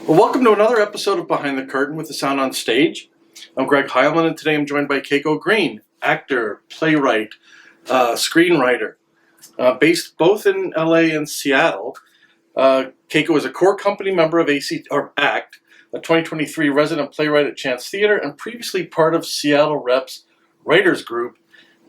Well, welcome to another episode of Behind the Curtain with the Sound on Stage. I'm Greg Heilman, and today I'm joined by Keiko Green, actor, playwright, screenwriter, based both in LA and Seattle. Keiko is a core company member of ACT, a 2023 resident playwright at Chance Theater, and previously part of Seattle Rep's Writers Group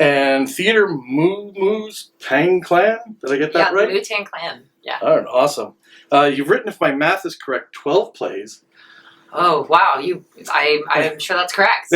and Theater Moo's Tang Clan. Did I get that right? Yeah, Wu Tang Clan. Yeah. All right, awesome. You've written, if my math is correct, 12 plays. Oh, wow. I'm sure that's correct.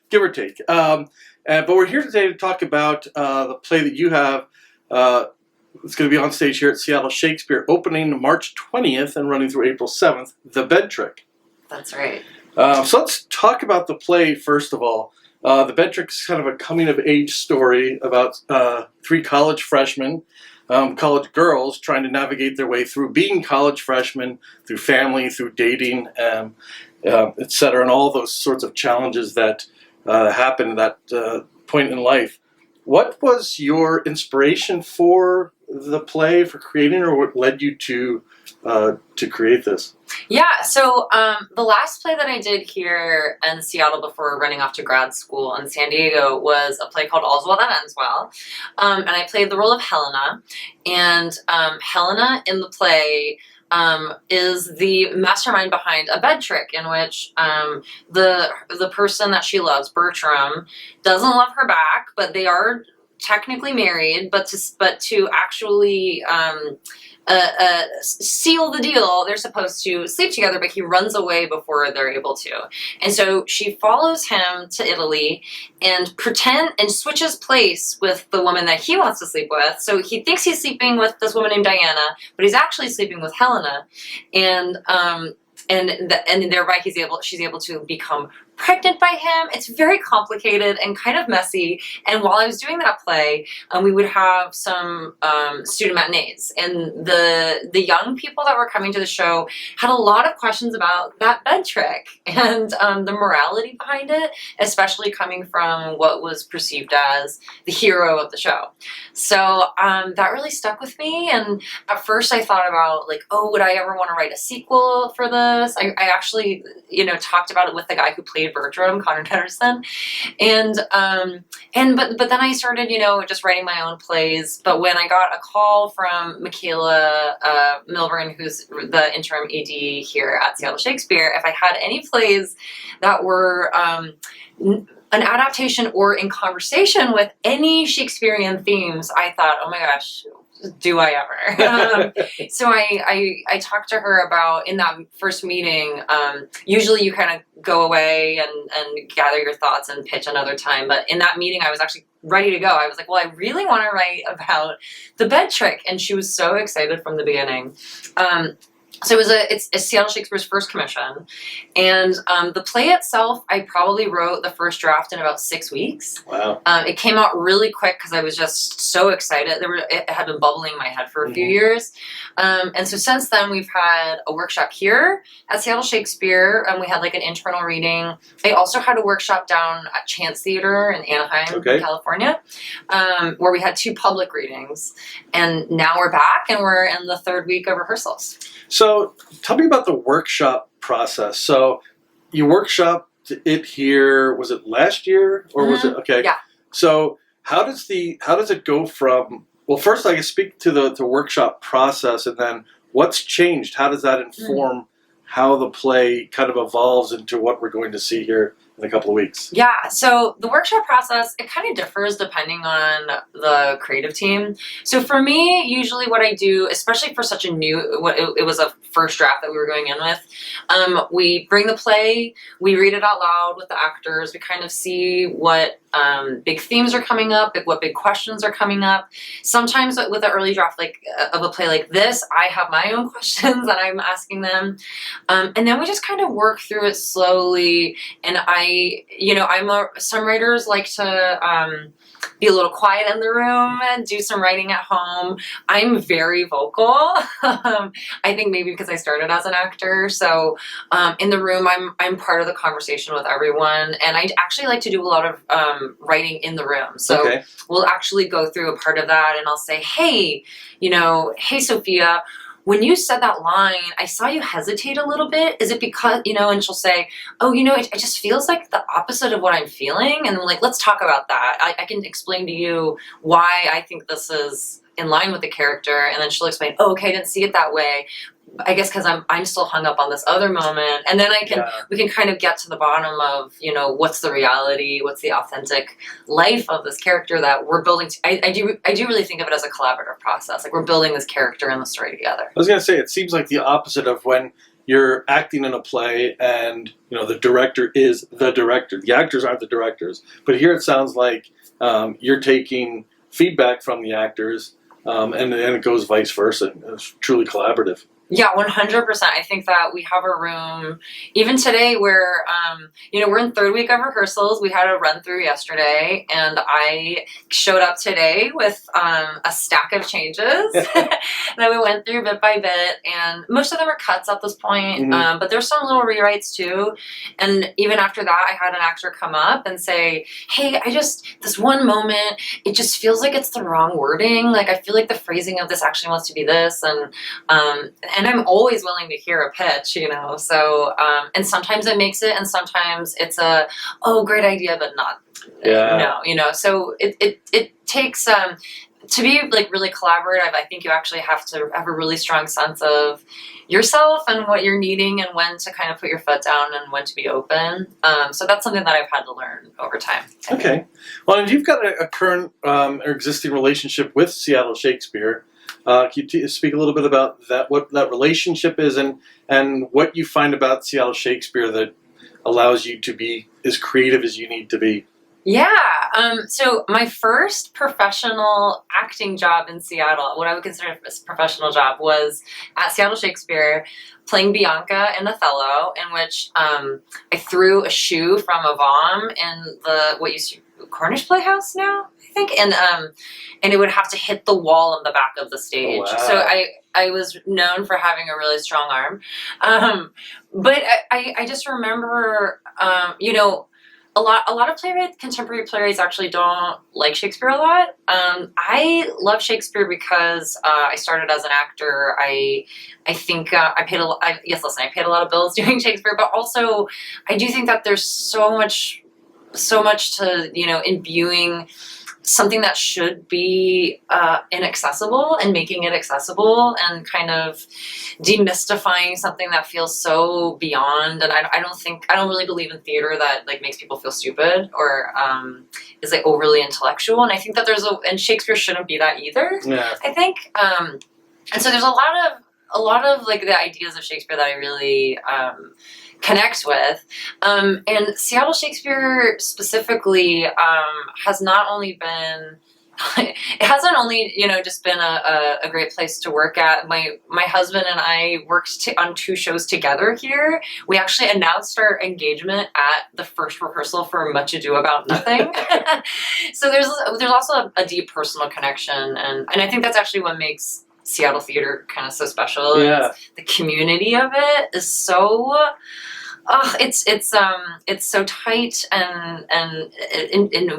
Give or take. But we're here today to talk about the play that you have. It's going to be on stage here at Seattle Shakespeare, opening March 20th and running through April 7th, The Bed Trick. That's right. So let's talk about the play, first of all. The Bed Trick is kind of a coming-of-age story about three college freshmen, college girls trying to navigate their way through being college freshmen, through family, through dating, etc., and all those sorts of challenges that happen at that point in life. What was your inspiration for the play, for creating, or what led you to create this? Yeah, so the last play that I did here in Seattle before running off to grad school in San Diego was a play called All's Well That Ends Well, and I played the role of Helena, and Helena in the play is the mastermind behind a bed trick in which the person that she loves, Bertram, doesn't love her back, but they are technically married, but to actually seal the deal, they're supposed to sleep together, but he runs away before they're able to. And so she follows him to Italy and switches place with the woman that he wants to sleep with. So he thinks he's sleeping with this woman named Diana, but he's actually sleeping with Helena. And thereby she's able to become pregnant by him. It's very complicated and kind of messy. And while I was doing that play, we would have some student matinees, and the young people that were coming to the show had a lot of questions about that bed trick and the morality behind it, especially coming from what was perceived as the hero of the show. So that really stuck with me. And at first I thought about would I ever want to write a sequel for this? I actually, talked about it with the guy who played Bertram, Connor Tedderson, but then I started, just writing my own plays. But when I got a call from Michaela Milburn, who's the interim AD here at Seattle Shakespeare, if I had any plays that were an adaptation or in conversation with any Shakespearean themes, I thought, oh my gosh, do I ever? So I talked to her about, in that first meeting, usually you kind of go away and gather your thoughts and pitch another time. But in that meeting, I was actually ready to go. I was like, well, I really want to write about the bed trick. And she was so excited from the beginning. So it's Seattle Shakespeare's first commission, and the play itself, I probably wrote the first draft in about 6 weeks. Wow! It came out really quick because I was just so excited. It had been bubbling in my head for a few years, and so since then we've had a workshop here at Seattle Shakespeare, and we had an internal reading. I also had a workshop down at Chance Theater in Anaheim, California, where we had 2 public readings, and now we're back and we're in the 3rd week of rehearsals. So tell me about the workshop process. So you workshopped it here, was it last year or was it, okay. Yeah. So how does it go from, well, first I guess speak to the workshop process, and then what's changed? How does that inform how the play kind of evolves into what we're going to see here in a couple of weeks? Yeah, so the workshop process, it kind of differs depending on the creative team. So for me, usually what I do, especially for such a new, it was a first draft that we were going in with, we bring the play, we read it out loud with the actors, we kind of see what big themes are coming up, what big questions are coming up. Sometimes with an early draft of a play like this, I have my own questions that I'm asking them. And then we just kind of work through it slowly. And some writers like to be a little quiet in the room and do some writing at home. I'm very vocal. I think maybe because I started as an actor. So in the room, I'm part of the conversation with everyone. And I actually like to do a lot of writing in the room. So we'll actually go through a part of that and I'll say, hey, hey, Sophia, when you said that line, I saw you hesitate a little bit. Is it because, and she'll say, oh, it just feels like the opposite of what I'm feeling. And I'm like, let's talk about that. I can explain to you why I think this is in line with the character. And then she'll explain, oh, okay, I didn't see it that way. I guess because I'm still hung up on this other moment, and then we can kind of get to the bottom of what's the reality, what's the authentic life of this character that we're building. I do really think of it as a collaborative process. Like we're building this character and the story together. I was going to say, it seems like the opposite of when you're acting in a play and the director is the director. The actors aren't the directors, but here it sounds like you're taking feedback from the actors, and it goes vice versa. It's truly collaborative. Yeah, 100%. I think that we have a room, even today, where, we're in third week of rehearsals. We had a run through yesterday, and I showed up today with a stack of changes that we went through bit by bit, and most of them are cuts at this point, but there's some little rewrites too. And even after that, I had an actor come up and say, hey, this one moment, it just feels like it's the wrong wording. Like, I feel like the phrasing of this actually wants to be this, and I'm always willing to hear a pitch, so, and sometimes it makes it, and sometimes it's great idea, but not, no, so it takes, to be like really collaborative, I think you actually have to have a really strong sense of yourself and what you're needing and when to kind of put your foot down and when to be open. So that's something that I've had to learn over time. Okay. Well, and you've got a current or existing relationship with Seattle Shakespeare. Can you speak a little bit about that, what that relationship is, and what you find about Seattle Shakespeare that allows you to be as creative as you need to be? Yeah. So my first professional acting job in Seattle, what I would consider a professional job, was at Seattle Shakespeare playing Bianca in Othello, in which I threw a shoe from a vom in what used to be Cornish Playhouse now, I think, and it would have to hit the wall in the back of the stage. Oh, wow. So I was known for having a really strong arm, but I just remember, a lot of contemporary playwrights actually don't like Shakespeare a lot. I love Shakespeare because I started as an actor. I think I paid a lot of bills doing Shakespeare, but also I do think that there's so much to imbuing something that should be inaccessible and making it accessible, and kind of demystifying something that feels so beyond. And I don't really believe in theater that like makes people feel stupid or is like overly intellectual. And I think that and Shakespeare shouldn't be that either. Yeah. I think, and so there's a lot of like the ideas of Shakespeare that I really connect with. And Seattle Shakespeare specifically has not only been, it hasn't only, just been a great place to work at. My husband and I worked on 2 shows together here. We actually announced our engagement at the first rehearsal for Much Ado About Nothing. So there's also a deep personal connection, and I think that's actually what makes Seattle theater kind of so special. Yeah. The community of it is so it's so tight and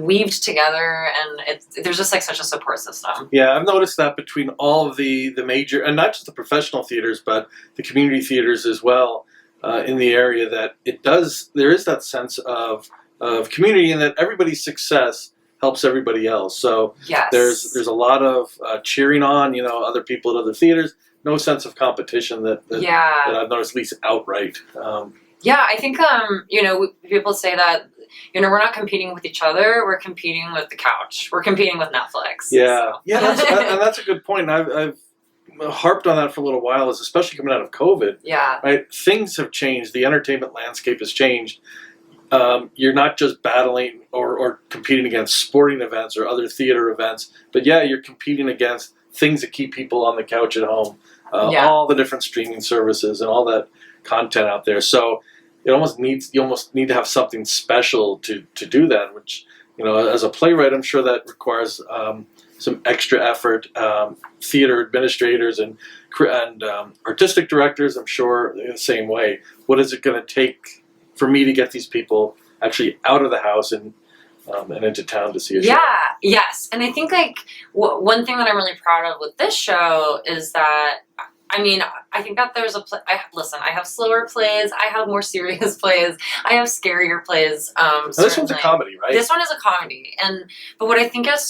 weaved together, and there's just like such a support system. Yeah, I've noticed that between all of the major, and not just the professional theaters, but the community theaters as well in the area, that there is that sense of community, and that everybody's success helps everybody else. So yes. there's a lot of cheering on, other people at other theaters. No sense of competition that I've noticed, at least outright. Yeah, I think, people say that, we're not competing with each other, we're competing with the couch. We're competing with Netflix. Yeah. So. Yeah, that's a good point. I've harped on that for a little while, especially coming out of COVID. Yeah. Right? Things have changed. The entertainment landscape has changed. You're not just battling or competing against sporting events or other theater events, but you're competing against things that keep people on the couch at home. All the different streaming services and all that content out there. So you almost need to have something special to do that, which, as a playwright, I'm sure that requires some extra effort. Theater administrators and artistic directors, I'm sure, the same way. What is it going to take for me to get these people actually out of the house and into town to see a show? Yeah, yes. And I think like one thing that I'm really proud of with this show is that I mean, I think that there's listen, I have slower plays, I have more serious plays, I have scarier plays. This one's a comedy, right? This one is a comedy, but what I think is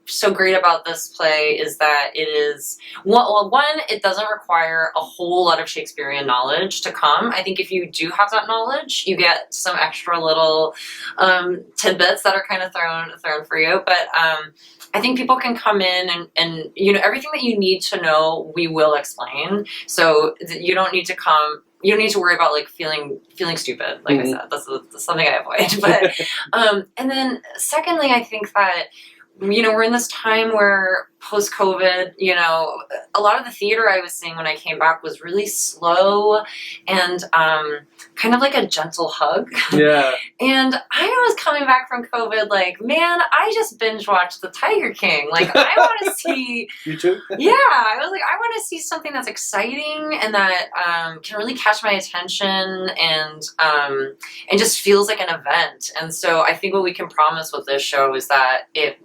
so great about this play is that it is one, it doesn't require a whole lot of Shakespearean knowledge to come. I think if you do have that knowledge, you get some extra little tidbits that are kind of thrown for you. But I think people can come in and everything that you need to know, we will explain. So you don't need to come. You don't need to worry about like feeling stupid. Like I said, that's something I avoid. But and then secondly, I think that we're in this time where post-COVID, a lot of the theater I was seeing when I came back was really slow and kind of like a gentle hug. Yeah. And I was coming back from COVID like, man, I just binge watched The Tiger King. Like, I want to see... You too? Yeah. I was like, I want to see something that's exciting and that can really catch my attention and just feels like an event. And so I think what we can promise with this show is that it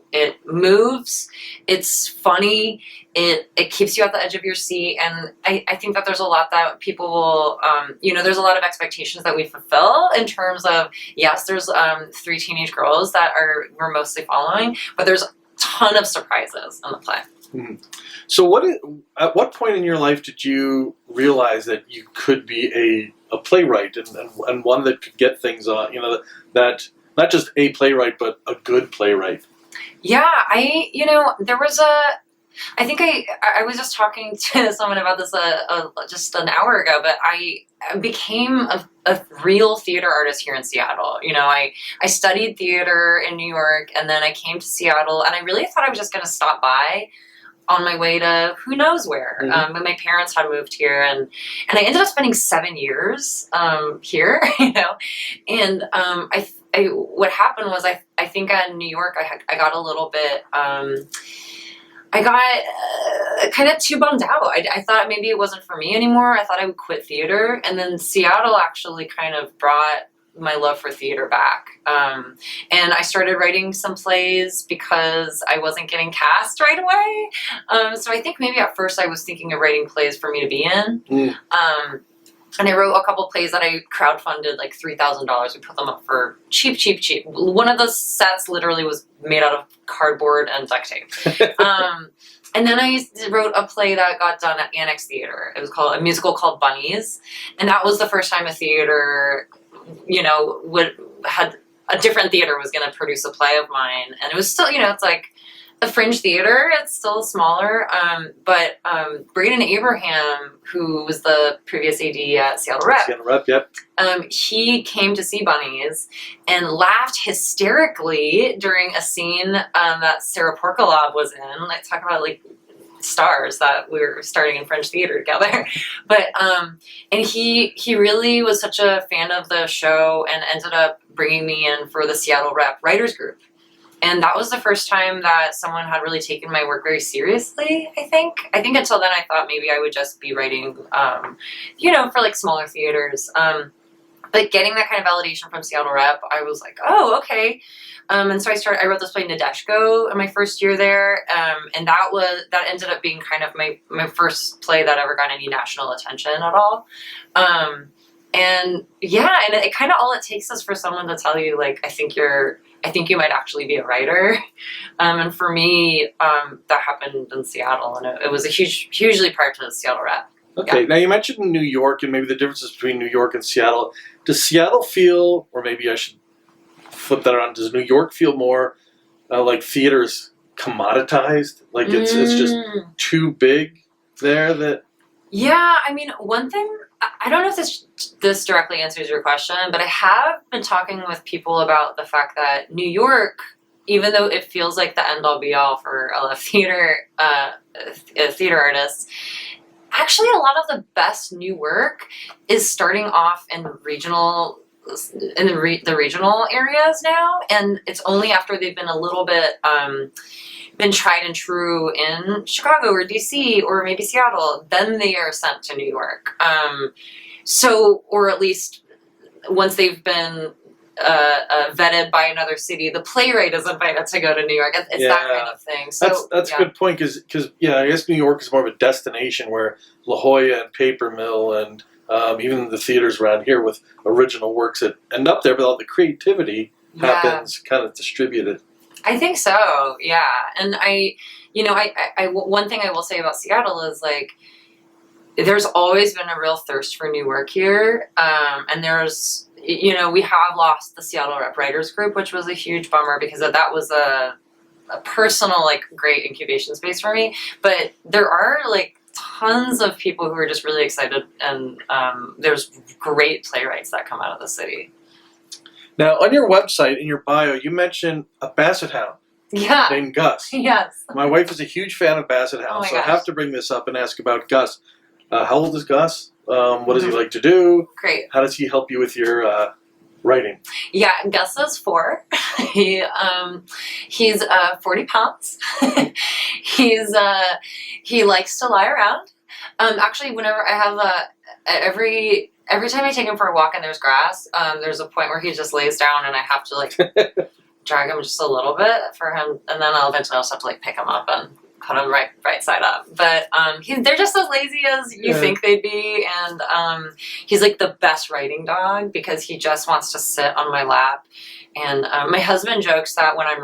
moves, it's funny, it keeps you at the edge of your seat, and I think that there's a lot that people will, there's a lot of expectations that we fulfill in terms of, yes, there's 3 teenage girls that we're mostly following, but there's a ton of surprises in the play. Mm-hmm. So at what point in your life did you realize that you could be a playwright and one that could get things on, that not just a playwright, but a good playwright? Yeah, there was I think I was just talking to someone about this just an hour ago, but I became a real theater artist here in Seattle. I studied theater in New York, and then I came to Seattle, and I really thought I was just going to stop by on my way to who knows where. Mm-hmm. But my parents had moved here, and I ended up spending 7 years here, and what happened was I think in New York I got a little bit I got kind of too bummed out. I thought maybe it wasn't for me anymore. I thought I would quit theater, and then Seattle actually kind of brought my love for theater back. And I started writing some plays because I wasn't getting cast right away. So I think maybe at first I was thinking of writing plays for me to be in. And I wrote a couple plays that I crowdfunded like $3,000. We put them up for cheap. One of the sets literally was made out of cardboard and duct tape. And then I wrote a play that got done at Annex Theater. It was called a musical called Bunnies. And that was the first time a theater, had a different theater was going to produce a play of mine. And it was still, it's like a fringe theater. It's still smaller. But Braden Abraham, who was the previous AD at Seattle Rep, yep. He came to see Bunnies and laughed hysterically during a scene that Sarah Porkalov was in. Like, talk about like stars that we were starting in French theater together. But and he really was such a fan of the show and ended up bringing me in for the Seattle Rep writers group. And that was the first time that someone had really taken my work very seriously, I think. I think until then I thought maybe I would just be writing, for like smaller theaters. But getting that kind of validation from Seattle Rep, I was like, oh, okay. And so I wrote this play Nadeshko in my first year there. And that ended up being kind of my first play that ever got any national attention at all. And it kind of all it takes is for someone to tell you, like, I think you might actually be a writer. And for me, that happened in Seattle, and it was a hugely part to the Seattle Rep. Okay, Now you mentioned New York and maybe the differences between New York and Seattle. Does Seattle feel, or maybe I should flip that around, does New York feel more like theater's commoditized? Like it's just too big there that... Yeah, I mean, one thing, I don't know if this directly answers your question, but I have been talking with people about the fact that New York, even though it feels like the end-all be-all for a lot of theater artists, actually a lot of the best new work is starting off in the regional areas now, and it's only after they've been a little bit been tried and true in Chicago or DC or maybe Seattle, then they are sent to New York. Or at least once they've been vetted by another city. The playwright is invited to go to New York. It's that kind of thing. So that's a good point because I guess New York is more of a destination where La Jolla and Paper Mill and even the theaters around here with original works that end up there, but all the creativity happens kind of distributed. I think so, yeah. And I one thing I will say about Seattle is like, there's always been a real thirst for new work here, and there's, we have lost the Seattle Rep Writers Group, which was a huge bummer because that was a personal, like, great incubation space for me. But there are like tons of people who are just really excited, and there's great playwrights that come out of the city. Now, on your website, in your bio, you mentioned a basset hound named Gus. Yes. My wife is a huge fan of basset hounds, so I have to bring this up and ask about Gus. How old is Gus? What does he like to do? Great. How does he help you with your writing? Yeah, Gus is 4. He's 40 pounds. He likes to lie around. Actually, whenever I have every time I take him for a walk and there's grass, there's a point where he just lays down and I have to like drag him just a little bit for him, and then I'll eventually also have to like pick him up and put him right side up. But they're just as lazy as you think they'd be, and he's like the best writing dog because he just wants to sit on my lap. And my husband jokes that when I'm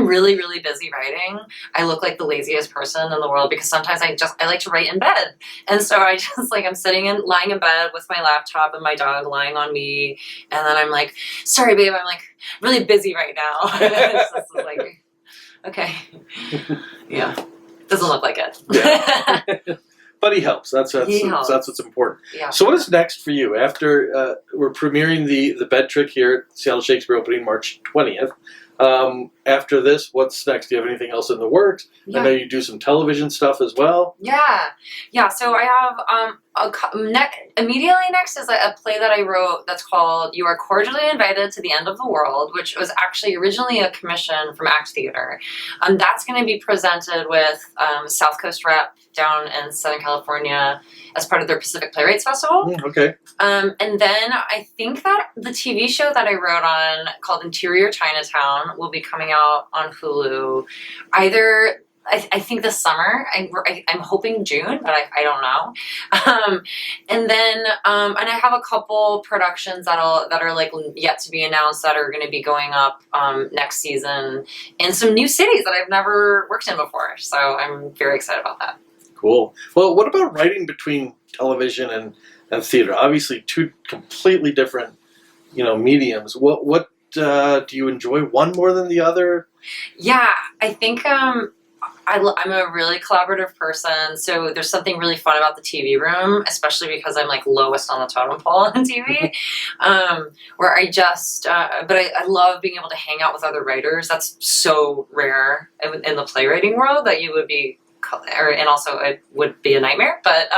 really, really busy writing, I look like the laziest person in the world because sometimes I like to write in bed. And so I just like, I'm lying in bed with my laptop and my dog lying on me. And then I'm like, sorry, babe, I'm like really busy right now. It's just like, okay. Yeah. Doesn't look like it. Yeah. But he helps. That's what's important. Yeah. So what is next for you? After we're premiering the Bed Trick here at Seattle Shakespeare, opening March 20th. After this, what's next? Do you have anything else in the works? Yeah. I know you do some television stuff as well. Yeah. So I have immediately next is a play that I wrote that's called "You Are Cordially Invited to the End of the World," which was actually originally a commission from Act Theater. That's going to be presented with South Coast Rep down in Southern California as part of their Pacific Playwrights Festival. Okay. And then I think that the TV show that I wrote on called Interior Chinatown will be coming out on Hulu either, I think this summer. I'm hoping June, but I don't know. And then and I have a couple productions that are like yet to be announced that are going to be going up next season in some new cities that I've never worked in before. So I'm very excited about that. Cool. Well, what about writing between television and theater? Obviously, two completely different, mediums. What do you enjoy one more than the other? Yeah, I think I'm a really collaborative person, so there's something really fun about the TV room, especially because I'm like lowest on the totem pole on TV, where I just, but I love being able to hang out with other writers. That's so rare in the playwriting world that you would be, and also it would be a nightmare, but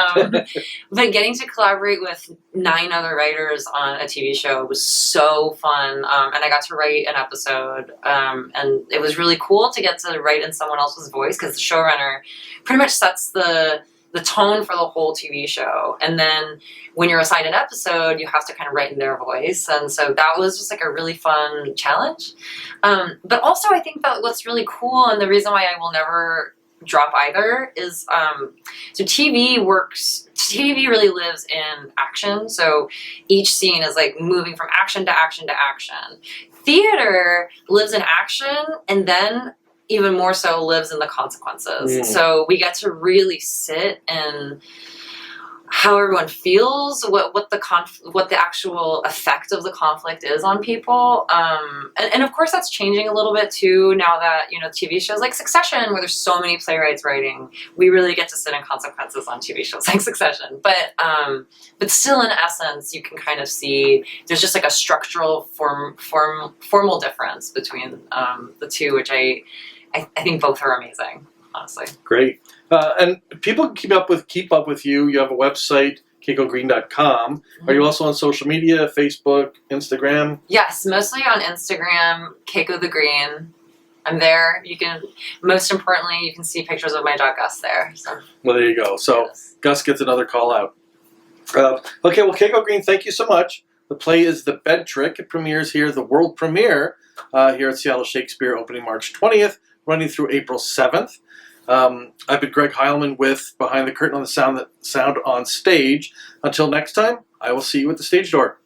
but getting to collaborate with 9 other writers on a TV show was so fun, and I got to write an episode, and it was really cool to get to write in someone else's voice because the showrunner pretty much sets the tone for the whole TV show, and then when you're assigned an episode, you have to kind of write in their voice, and so that was just like a really fun challenge. But also I think that what's really cool, and the reason why I will never drop either is so TV really lives in action, so each scene is like moving from action to action to action. Theater lives in action and then even more so lives in the consequences. So we get to really sit in how everyone feels, what the actual effect of the conflict is on people, and of course that's changing a little bit too now that TV shows like Succession, where there's so many playwrights writing, we really get to sit in consequences on TV shows like Succession. But still, in essence, you can kind of see there's just like a structural formal difference between the two, which I think both are amazing. Honestly. Great. And people can keep up with you. You have a website, KeikoGreen.com. Are you also on social media, Facebook, Instagram? Yes, mostly on Instagram, Keiko the Green. I'm there. Most importantly, you can see pictures of my dog Gus there. So. Well, there you go. So yes. Gus gets another call out. Okay, well, Keiko Green, thank you so much The play is The Bed Trick. It premieres here, the world premiere, here at Seattle Shakespeare, opening March 20th, running through April 7th. I've been Greg Heilman with Behind the Curtain on the Sound on Stage. Until next time, I will see you at the stage door.